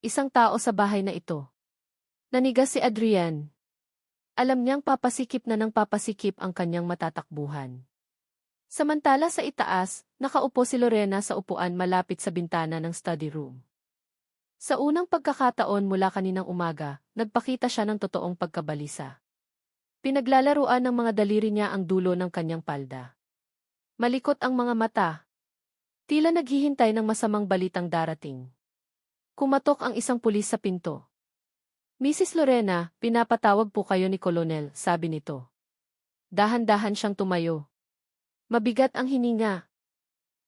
Isang tao sa bahay na ito. Nanigas si Adrian. Alam niyang papasikip na ng papasikip ang kanyang matatakbuhan. Samantala sa itaas, nakaupo si Lorena sa upuan malapit sa bintana ng study room. Sa unang pagkakataon mula kaninang umaga, nagpakita siya ng totoong pagkabalisa. Pinaglalaruan ng mga daliri niya ang dulo ng kanyang palda. Malikot ang mga mata. Tila naghihintay ng masamang balitang darating. Kumatok ang isang pulis sa pinto. Mrs. Lorena, pinapatawag po kayo ni Kolonel, sabi nito. Dahan-dahan siyang tumayo. Mabigat ang hininga.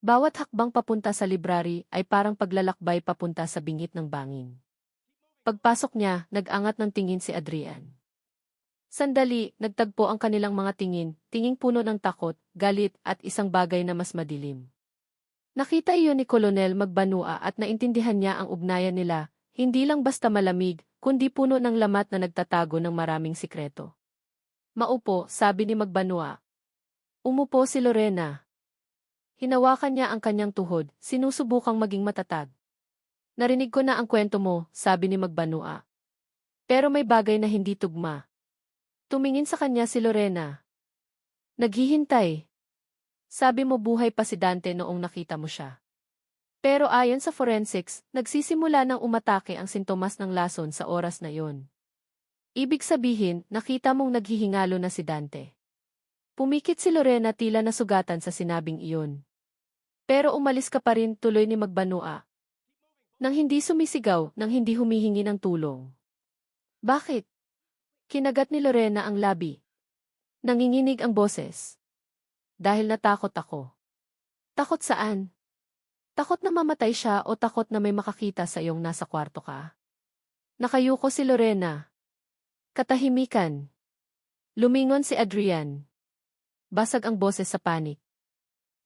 Bawat hakbang papunta sa library ay parang paglalakbay papunta sa bingit ng bangin. Pagpasok niya, nag-angat ng tingin si Adrian. Sandali, nagtagpo ang kanilang mga tingin, tinging puno ng takot, galit at isang bagay na mas madilim. Nakita iyon ni Kolonel Magbanua at naintindihan niya ang ugnayan nila, hindi lang basta malamig, kundi puno ng lamat na nagtatago ng maraming sikreto. Maupo, sabi ni Magbanua. Umupo si Lorena. Hinawakan niya ang kanyang tuhod, sinusubukang maging matatag. Narinig ko na ang kwento mo, sabi ni Magbanua. Pero may bagay na hindi tugma. Tumingin sa kanya si Lorena. Naghihintay. Sabi mo buhay pa si Dante noong nakita mo siya. Pero ayon sa forensics, nagsisimula ng umatake ang sintomas ng lason sa oras na yon. Ibig sabihin, nakita mong naghihingalo na si Dante. Pumikit si Lorena tila nasugatan sa sinabing iyon. Pero umalis ka pa rin, tuloy ni Magbanua. Nang hindi sumisigaw, nang hindi humihingi ng tulong. Bakit? Kinagat ni Lorena ang labi. Nanginginig ang boses. Dahil natakot ako. Takot saan? Takot na mamatay siya o takot na may makakita sa iyong nasa kwarto ka? Nakayuko si Lorena. Katahimikan. Lumingon si Adrian. Basag ang boses sa panik.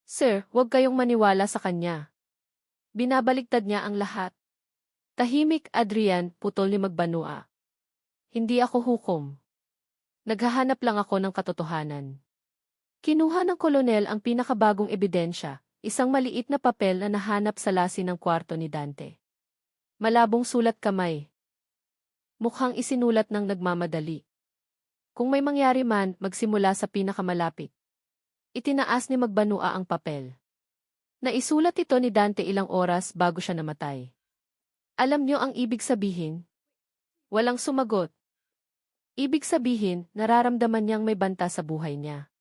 Sir, huwag kayong maniwala sa kanya. Binabaligtad niya ang lahat. Tahimik, Adrian, putol ni Magbanua. Hindi ako hukom. Naghahanap lang ako ng katotohanan. Kinuha ng kolonel ang pinakabagong ebidensya, isang maliit na papel na nahanap sa lasi ng kwarto ni Dante. Malabong sulat kamay. Mukhang isinulat ng nagmamadali. Kung may mangyari man, magsimula sa pinakamalapit. Itinaas ni Magbanua ang papel. Naisulat ito ni Dante ilang oras bago siya namatay. Alam niyo ang ibig sabihin? Walang sumagot. Ibig sabihin, nararamdaman niyang may banta sa buhay niya.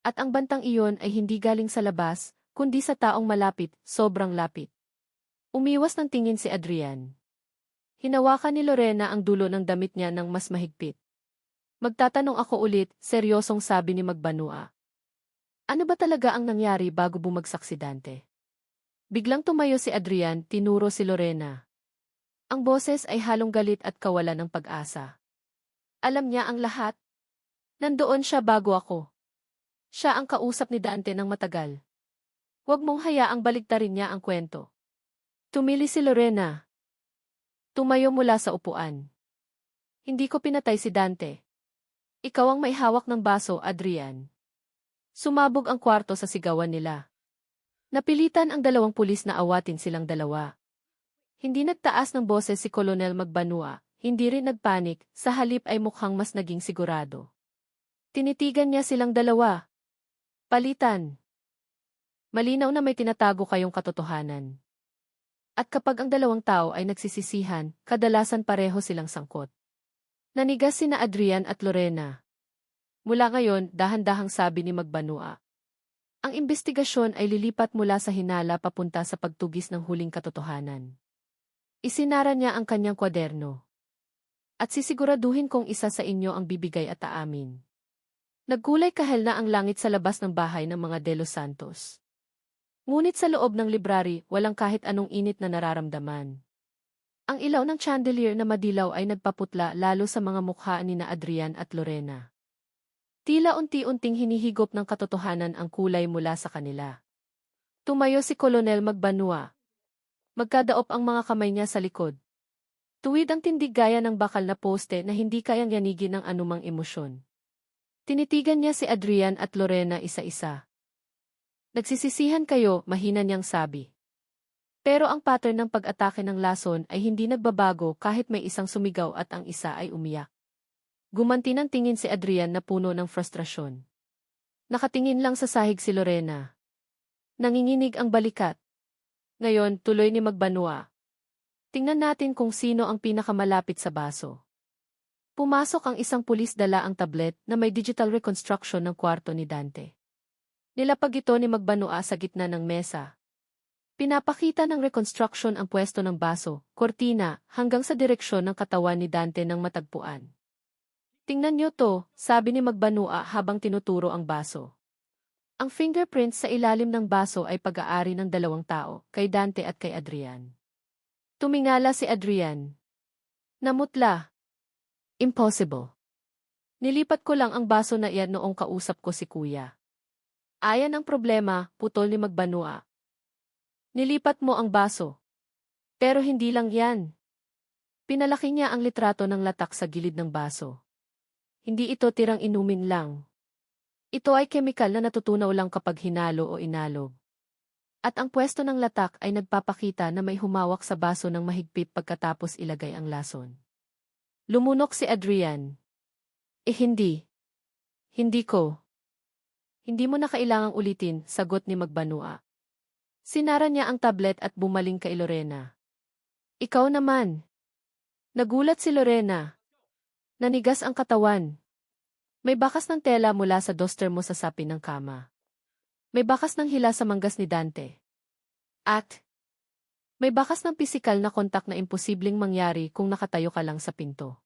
At ang bantang iyon ay hindi galing sa labas, kundi sa taong malapit, sobrang lapit. Umiwas ng tingin si Adrian. Hinawakan ni Lorena ang dulo ng damit niya ng mas mahigpit. Magtatanong ako ulit, seryosong sabi ni Magbanua. Ano ba talaga ang nangyari bago bumagsak si Dante? Biglang tumayo si Adrian, tinuro si Lorena. Ang boses ay halong galit at kawalan ng pag-asa. Alam niya ang lahat. Nandoon siya bago ako. Siya ang kausap ni Dante ng matagal. Huwag mong hayaang baligtarin niya ang kwento. Tumili si Lorena. Tumayo mula sa upuan. Hindi ko pinatay si Dante. Ikaw ang may hawak ng baso, Adrian. Sumabog ang kwarto sa sigawan nila. Napilitan ang dalawang pulis na awatin silang dalawa. Hindi nagtaas ng boses si Colonel Magbanua, hindi rin nagpanik, sa halip ay mukhang mas naging sigurado. Tinitigan niya silang dalawa. Palitan. Malinaw na may tinatago kayong katotohanan. At kapag ang dalawang tao ay nagsisisihan, kadalasan pareho silang sangkot. Nanigas sina Adrian at Lorena. Mula ngayon, dahan-dahang sabi ni Magbanua. Ang imbestigasyon ay lilipat mula sa hinala papunta sa pagtugis ng huling katotohanan. Isinara niya ang kanyang kwaderno. At sisiguraduhin kong isa sa inyo ang bibigay at aamin. Nagkulay kahel na ang langit sa labas ng bahay ng mga De Los Santos. Ngunit sa loob ng library, walang kahit anong init na nararamdaman. Ang ilaw ng chandelier na madilaw ay nagpaputla lalo sa mga mukha ni na Adrian at Lorena. Tila unti-unting hinihigop ng katotohanan ang kulay mula sa kanila. Tumayo si Colonel Magbanua. Magkadaop ang mga kamay niya sa likod. Tuwid ang tindig gaya ng bakal na poste na hindi kayang yanigin ng anumang emosyon. Tinitigan niya si Adrian at Lorena isa-isa. Nagsisisihan kayo, mahina niyang sabi. Pero ang pattern ng pag-atake ng lason ay hindi nagbabago kahit may isang sumigaw at ang isa ay umiyak. Gumanti ng tingin si Adrian na puno ng frustrasyon. Nakatingin lang sa sahig si Lorena. Nanginginig ang balikat. Ngayon, tuloy ni Magbanua. Tingnan natin kung sino ang pinakamalapit sa baso. Pumasok ang isang pulis dala ang tablet na may digital reconstruction ng kwarto ni Dante. Nilapag ito ni Magbanua sa gitna ng mesa. Pinapakita ng reconstruction ang pwesto ng baso, kortina, hanggang sa direksyon ng katawan ni Dante ng matagpuan. Tingnan niyo to, sabi ni Magbanua habang tinuturo ang baso. Ang fingerprints sa ilalim ng baso ay pag-aari ng dalawang tao, kay Dante at kay Adrian. Tumingala si Adrian. Namutla. Impossible. Nilipat ko lang ang baso na iyan noong kausap ko si Kuya. Ayan ang problema, putol ni Magbanua. Nilipat mo ang baso. Pero hindi lang yan. Pinalaki niya ang litrato ng latak sa gilid ng baso. Hindi ito tirang inumin lang. Ito ay kemikal na natutunaw lang kapag hinalo o inalog. At ang pwesto ng latak ay nagpapakita na may humawak sa baso ng mahigpit pagkatapos ilagay ang lason. Lumunok si Adrian. Hindi. Hindi ko. Hindi mo na kailangang ulitin, sagot ni Magbanua. Sinara niya ang tablet at bumaling kay Lorena. Ikaw naman. Nagulat si Lorena. Nanigas ang katawan. May bakas ng tela mula sa duster mo sa sapin ng kama. May bakas ng hila sa manggas ni Dante. At may bakas ng pisikal na kontak na imposibleng mangyari kung nakatayo ka lang sa pinto.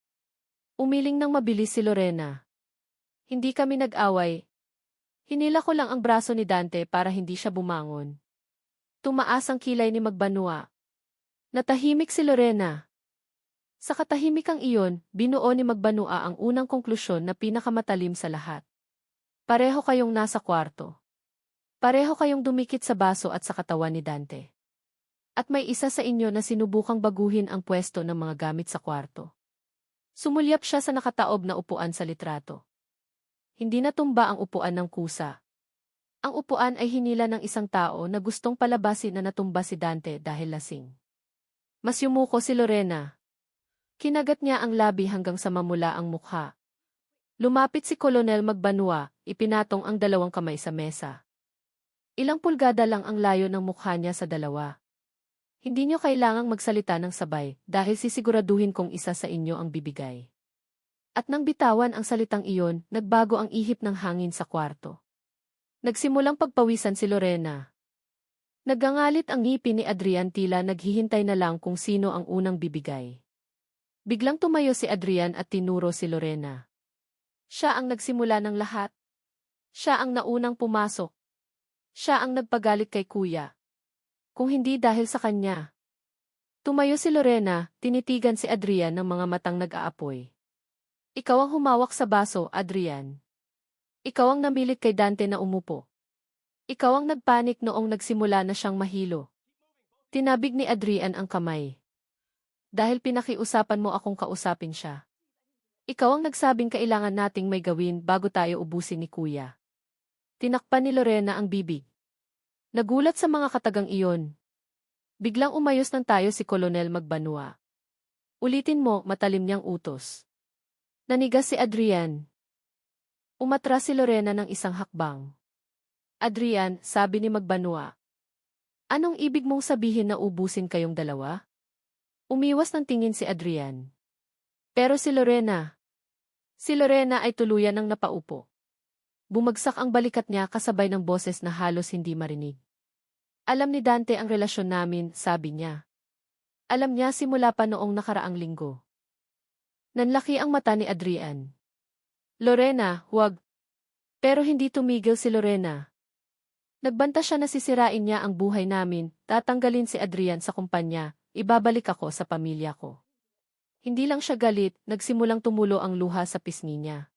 Umiling ng mabilis si Lorena. Hindi kami nag-away. Hinila ko lang ang braso ni Dante para hindi siya bumangon. Tumaas ang kilay ni Magbanua. Natahimik si Lorena. Sa katahimikang iyon, binuo ni Magbanua ang unang konklusyon na pinakamatalim sa lahat. Pareho kayong nasa kwarto. Pareho kayong dumikit sa baso at sa katawan ni Dante. At may isa sa inyo na sinubukang baguhin ang pwesto ng mga gamit sa kwarto. Sumulyap siya sa nakataob na upuan sa litrato. Hindi natumba ang upuan ng kusa. Ang upuan ay hinila ng isang tao na gustong palabasin na natumba si Dante dahil lasing. Mas yumuko si Lorena. Kinagat niya ang labi hanggang sa mamula ang mukha. Lumapit si Colonel Magbanua, ipinatong ang dalawang kamay sa mesa. Ilang pulgada lang ang layo ng mukha niya sa dalawa. Hindi niyo kailangang magsalita ng sabay dahil sisiguraduhin kong isa sa inyo ang bibigay. At nang bitawan ang salitang iyon, nagbago ang ihip ng hangin sa kwarto. Nagsimulang pagpawisan si Lorena. Nagangalit ang ngipin ni Adrian tila naghihintay na lang kung sino ang unang bibigay. Biglang tumayo si Adrian at tinuro si Lorena. Siya ang nagsimula ng lahat. Siya ang naunang pumasok. Siya ang nagpagalit kay kuya. Kung hindi dahil sa kanya. Tumayo si Lorena, tinitigan si Adrian ng mga matang nag-aapoy. Ikaw ang humawak sa baso, Adrian. Ikaw ang namilit kay Dante na umupo. Ikaw ang nagpanik noong nagsimula na siyang mahilo. Tinabig ni Adrian ang kamay. Dahil pinakiusapan mo akong kausapin siya. Ikaw ang nagsabing kailangan nating may gawin bago tayo ubusin ni kuya. Tinakpan ni Lorena ang bibig. Nagulat sa mga katagang iyon. Biglang umayos ng tayo si Kolonel Magbanua. Ulitin mo, matalim niyang utos. Nanigas si Adrian. Umatras si Lorena ng isang hakbang. Adrian, sabi ni Magbanua. Anong ibig mong sabihin na ubusin kayong dalawa? Umiwas ng tingin si Adrian. Pero si Lorena ay tuluyan ng napaupo. Bumagsak ang balikat niya kasabay ng boses na halos hindi marinig. Alam ni Dante ang relasyon namin, sabi niya. Alam niya simula pa noong nakaraang linggo. Nanlaki ang mata ni Adrian. Lorena, huwag. Pero hindi tumigil si Lorena. Nagbanta siya na sisirain niya ang buhay namin, tatanggalin si Adrian sa kumpanya, ibabalik ako sa pamilya ko. Hindi lang siya galit, nagsimulang tumulo ang luha sa pisngi niya.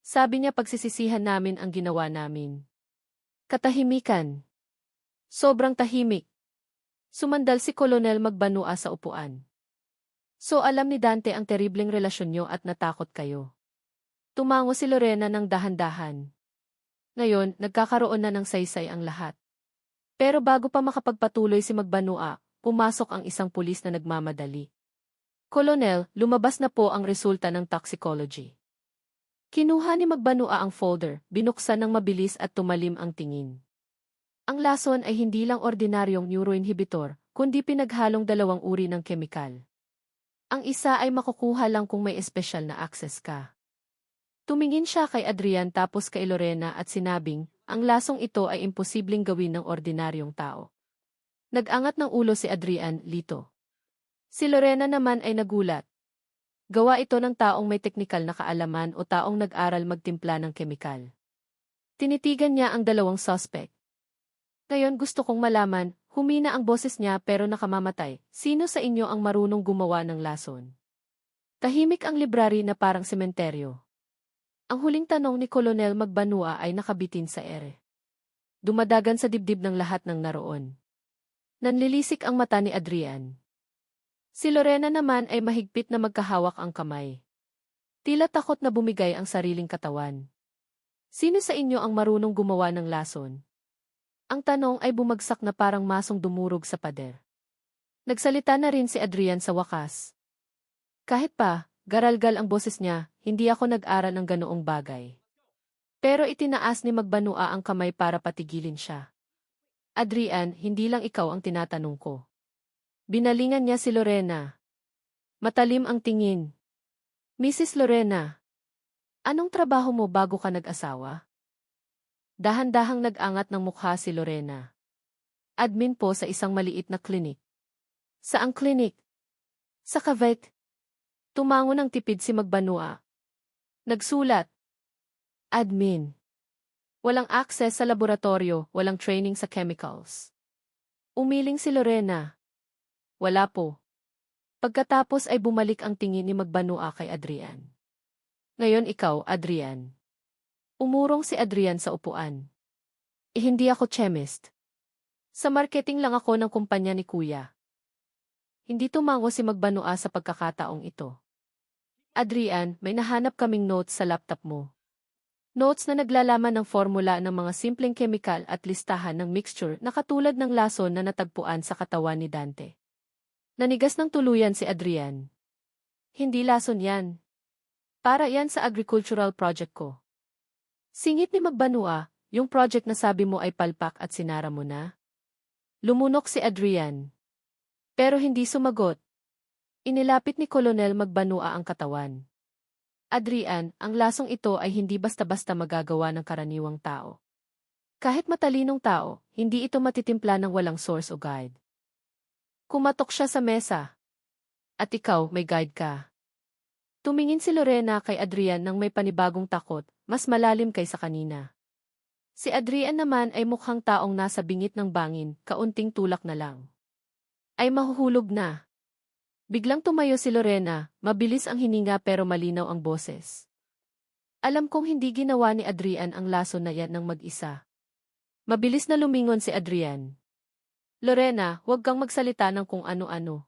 Sabi niya pagsisisihan namin ang ginawa namin. Katahimikan. Sobrang tahimik. Sumandal si Kolonel Magbanua sa upuan. So alam ni Dante ang terribleng relasyon niyo at natakot kayo. Tumango si Lorena ng dahan-dahan. Ngayon, nagkakaroon na ng saysay ang lahat. Pero bago pa makapagpatuloy si Magbanua, pumasok ang isang pulis na nagmamadali. Kolonel, lumabas na po ang resulta ng toxicology. Kinuha ni Magbanua ang folder, binuksan ng mabilis at tumalim ang tingin. Ang lason ay hindi lang ordinaryong neuroinhibitor, kundi pinaghalong dalawang uri ng kemikal. Ang isa ay makukuha lang kung may espesyal na access ka. Tumingin siya kay Adrian tapos kay Lorena at sinabing, ang lasong ito ay imposibleng gawin ng ordinaryong tao. Nag-angat ng ulo si Adrian, lito. Si Lorena naman ay nagulat. Gawa ito ng taong may teknikal na kaalaman o taong nag-aral magtimpla ng kemikal. Tinitigan niya ang dalawang suspect. Ngayon gusto kong malaman, humina ang boses niya pero nakamamatay, sino sa inyo ang marunong gumawa ng lason? Tahimik ang library na parang sementeryo. Ang huling tanong ni Kolonel Magbanua ay nakabitin sa ere. Dumadagan sa dibdib ng lahat ng naroon. Nanlilisik ang mata ni Adrian. Si Lorena naman ay mahigpit na magkahawak ang kamay. Tila takot na bumigay ang sariling katawan. Sino sa inyo ang marunong gumawa ng lason? Ang tanong ay bumagsak na parang masong dumurog sa pader. Nagsalita na rin si Adrian sa wakas. Kahit pa, garalgal ang boses niya, hindi ako nag-aral ng ganoong bagay. Pero itinaas ni Magbanua ang kamay para patigilin siya. Adrian, hindi lang ikaw ang tinatanong ko. Binalingan niya si Lorena. Matalim ang tingin. Mrs. Lorena, anong trabaho mo bago ka nag-asawa? Dahan-dahang nag-angat ng mukha si Lorena. Admin po sa isang maliit na klinik. Saang klinik? Sa Cavite. Tumango ng tipid si Magbanua. Nagsulat. Admin. Walang access sa laboratorio, walang training sa chemicals. Umiling si Lorena. Wala po. Pagkatapos ay bumalik ang tingin ni Magbanua kay Adrian. Ngayon ikaw, Adrian. Umurong si Adrian sa upuan. Hindi ako chemist. Sa marketing lang ako ng kumpanya ni Kuya. Hindi tumango si Magbanua sa pagkakataong ito. Adrian, may nahanap kaming notes sa laptop mo. Notes na naglalaman ng formula ng mga simpleng kemikal at listahan ng mixture na katulad ng lason na natagpuan sa katawan ni Dante. Nanigas ng tuluyan si Adrian. Hindi lason yan. Para yan sa agricultural project ko. Singit ni Magbanua, yung project na sabi mo ay palpak at sinara mo na? Lumunok si Adrian. Pero hindi sumagot. Inilapit ni Kolonel Magbanua ang katawan. Adrian, ang lasong ito ay hindi basta-basta magagawa ng karaniwang tao. Kahit matalinong tao, hindi ito matitimpla ng walang source o guide. Kumatok siya sa mesa. At ikaw, may guide ka. Tumingin si Lorena kay Adrian nang may panibagong takot, mas malalim kaysa kanina. Si Adrian naman ay mukhang taong nasa bingit ng bangin, kaunting tulak na lang. Ay mahuhulog na. Biglang tumayo si Lorena, mabilis ang hininga pero malinaw ang boses. Alam kong hindi ginawa ni Adrian ang laso na yan ng mag-isa. Mabilis na lumingon si Adrian. Lorena, huwag kang magsalita ng kung ano-ano.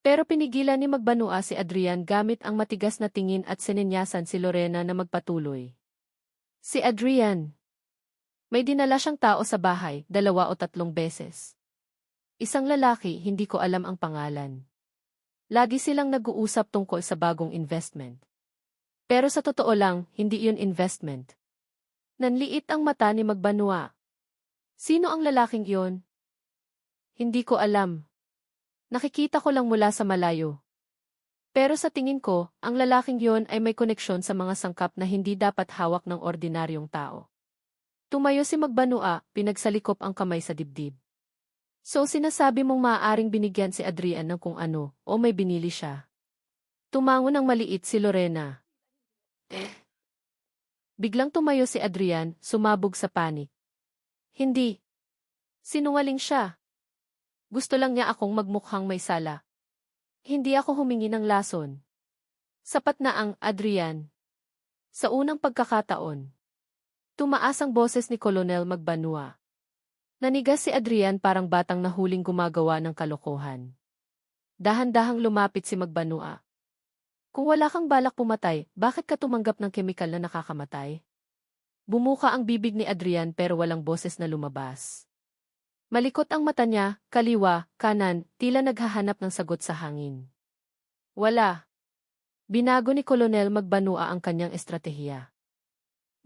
Pero pinigilan ni Magbanua si Adrian gamit ang matigas na tingin at sininyasan si Lorena na magpatuloy. Si Adrian. May dinala siyang tao sa bahay, 2 o 3 beses. Isang lalaki, hindi ko alam ang pangalan. Lagi silang nag-uusap tungkol sa bagong investment. Pero sa totoo lang, hindi yun investment. Nanliit ang mata ni Magbanua. Sino ang lalaking yun? Hindi ko alam. Nakikita ko lang mula sa malayo. Pero sa tingin ko, ang lalaking yon ay may koneksyon sa mga sangkap na hindi dapat hawak ng ordinaryong tao. Tumayo si Magbanua, pinagsalikop ang kamay sa dibdib. So sinasabi mong maaaring binigyan si Adrian ng kung ano, o may binili siya. Tumango ng maliit si Lorena. Biglang tumayo si Adrian, sumabog sa panik. Hindi. Sinungaling siya. Gusto lang niya akong magmukhang may sala. Hindi ako humingi ng lason. Sapat na ang Adrian. Sa unang pagkakataon. Tumaas ang boses ni Colonel Magbanua. Nanigas si Adrian parang batang nahuling gumagawa ng kalokohan. Dahan-dahang lumapit si Magbanua. Kung wala kang balak pumatay, bakit ka tumanggap ng kemikal na nakakamatay? Bumuka ang bibig ni Adrian pero walang boses na lumabas. Malikot ang mata niya, kaliwa, kanan, tila naghahanap ng sagot sa hangin. Wala. Binago ni Colonel Magbanua ang kanyang estratehiya.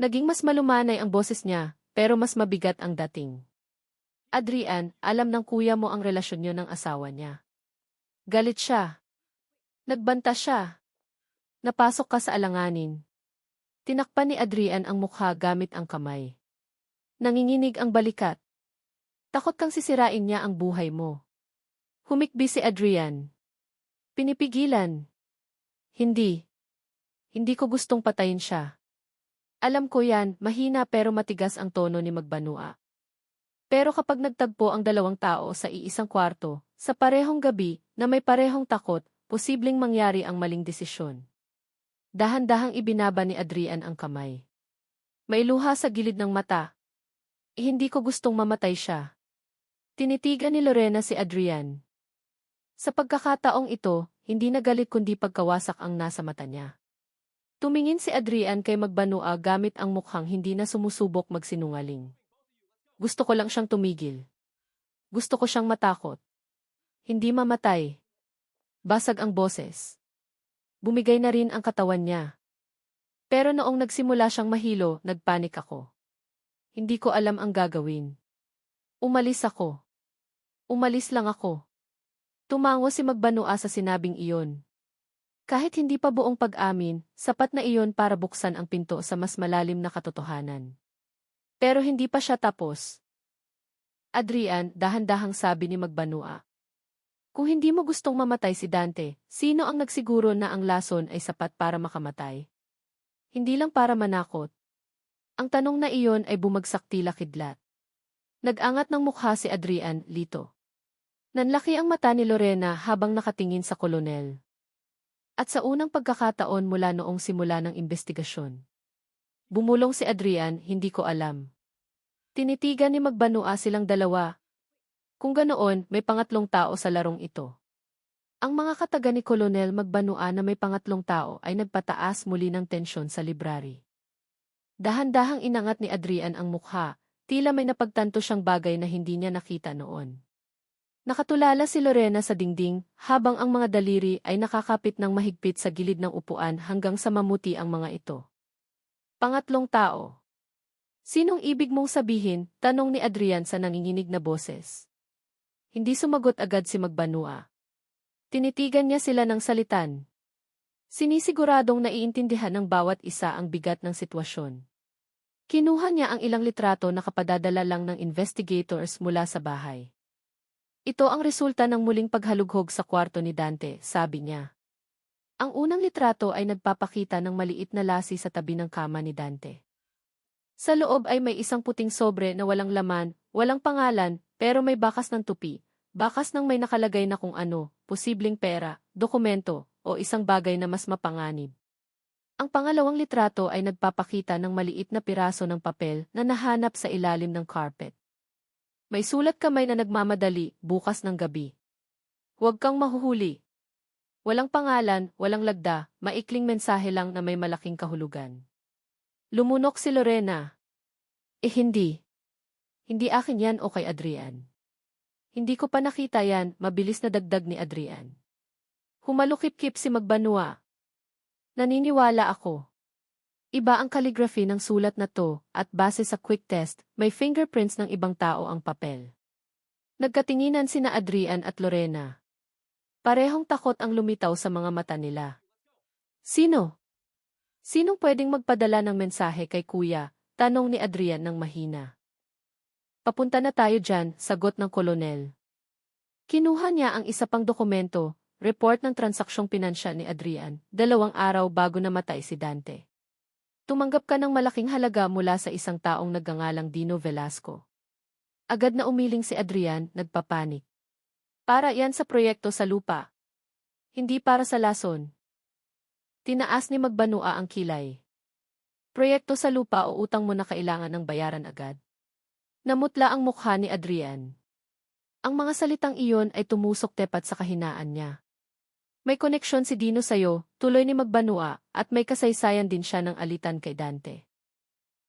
Naging mas malumanay ang boses niya, pero mas mabigat ang dating. Adrian, alam ng kuya mo ang relasyon niyo ng asawa niya. Galit siya. Nagbanta siya. Napasok ka sa alanganin. Tinakpan ni Adrian ang mukha gamit ang kamay. Nanginginig ang balikat. Takot kang sisirain niya ang buhay mo. Humikbi si Adrian. Pinipigilan. Hindi. Hindi ko gustong patayin siya. Alam ko yan, mahina pero matigas ang tono ni Magbanua. Pero kapag nagtagpo ang 2 tao sa iisang kwarto, sa parehong gabi, na may parehong takot, posibleng mangyari ang maling desisyon. Dahan-dahang ibinaba ni Adrian ang kamay. May luha sa gilid ng mata. Hindi ko gustong mamatay siya. Tinitigan ni Lorena si Adrian. Sa pagkakataong ito, hindi nagalit kundi pagkawasak ang nasa mata niya. Tumingin si Adrian kay Magbanua gamit ang mukhang hindi na sumusubok magsinungaling. Gusto ko lang siyang tumigil. Gusto ko siyang matakot. Hindi mamatay. Basag ang boses. Bumigay na rin ang katawan niya. Pero noong nagsimula siyang mahilo, nagpanik ako. Hindi ko alam ang gagawin. Umalis ako. Umalis lang ako. Tumango si Magbanua sa sinabing iyon. Kahit hindi pa buong pag-amin, sapat na iyon para buksan ang pinto sa mas malalim na katotohanan. Pero hindi pa siya tapos. Adrian, dahan-dahang sabi ni Magbanua. Kung hindi mo gustong mamatay si Dante, sino ang nagsiguro na ang lason ay sapat para makamatay? Hindi lang para manakot. Ang tanong na iyon ay bumagsak tila kidlat. Nag-angat ng mukha si Adrian, lito. Nanlaki ang mata ni Lorena habang nakatingin sa kolonel. At sa unang pagkakataon mula noong simula ng investigasyon. Bumulong si Adrian, hindi ko alam. Tinitigan ni Magbanua silang dalawa. Kung ganoon, may pangatlong tao sa larong ito. Ang mga kataga ni Colonel Magbanua na may pangatlong tao ay nagpataas muli ng tensyon sa library. Dahan-dahang inangat ni Adrian ang mukha, tila may napagtanto siyang bagay na hindi niya nakita noon. Nakatulala si Lorena sa dingding, habang ang mga daliri ay nakakapit ng mahigpit sa gilid ng upuan hanggang sa mamuti ang mga ito. Pangatlong tao. Sinong ibig mong sabihin? Tanong ni Adrian sa nanginginig na boses. Hindi sumagot agad si Magbanua. Tinitigan niya sila ng salitan. Sinisiguradong naiintindihan ng bawat isa ang bigat ng sitwasyon. Kinuha niya ang ilang litrato na kapadadala lang ng investigators mula sa bahay. Ito ang resulta ng muling paghalughog sa kwarto ni Dante, sabi niya. Ang unang litrato ay nagpapakita ng maliit na lasi sa tabi ng kama ni Dante. Sa loob ay may isang puting sobre na walang laman, walang pangalan, pero may bakas ng tupi. Bakas ng may nakalagay na kung ano, posibleng pera, dokumento, o isang bagay na mas mapanganib. Ang pangalawang litrato ay nagpapakita ng maliit na piraso ng papel na nahanap sa ilalim ng carpet. May sulat kamay na nagmamadali, bukas ng gabi. Huwag kang mahuhuli. Walang pangalan, walang lagda, maikling mensahe lang na may malaking kahulugan. Lumunok si Lorena. Hindi. Hindi akin yan o kay Adrian. Hindi ko pa nakita yan, mabilis na dagdag ni Adrian. Humalukip-kip si Magbanua. Naniniwala ako. Iba ang calligraphy ng sulat na to, at base sa quick test, may fingerprints ng ibang tao ang papel. Nagkatinginan sina Adrian at Lorena. Parehong takot ang lumitaw sa mga mata nila. Sino? Sinong pwedeng magpadala ng mensahe kay Kuya? Tanong ni Adrian ng mahina. Papunta na tayo dyan, sagot ng kolonel. Kinuha niya ang isa pang dokumento, report ng transaksyong pinansyal ni Adrian, 2 araw bago namatay si Dante. Tumanggap ka ng malaking halaga mula sa isang taong nagngangalang Dino Velasco. Agad na umiling si Adrian, nagpapanik. Para yan sa proyekto sa lupa. Hindi para sa lason. Tinaas ni Magbanua ang kilay. Proyekto sa lupa o utang mo na kailangan ng bayaran agad. Namutla ang mukha ni Adrian. Ang mga salitang iyon ay tumusok tepat sa kahinaan niya. May koneksyon si Dino sa'yo, tuloy ni Magbanua, at may kasaysayan din siya ng alitan kay Dante.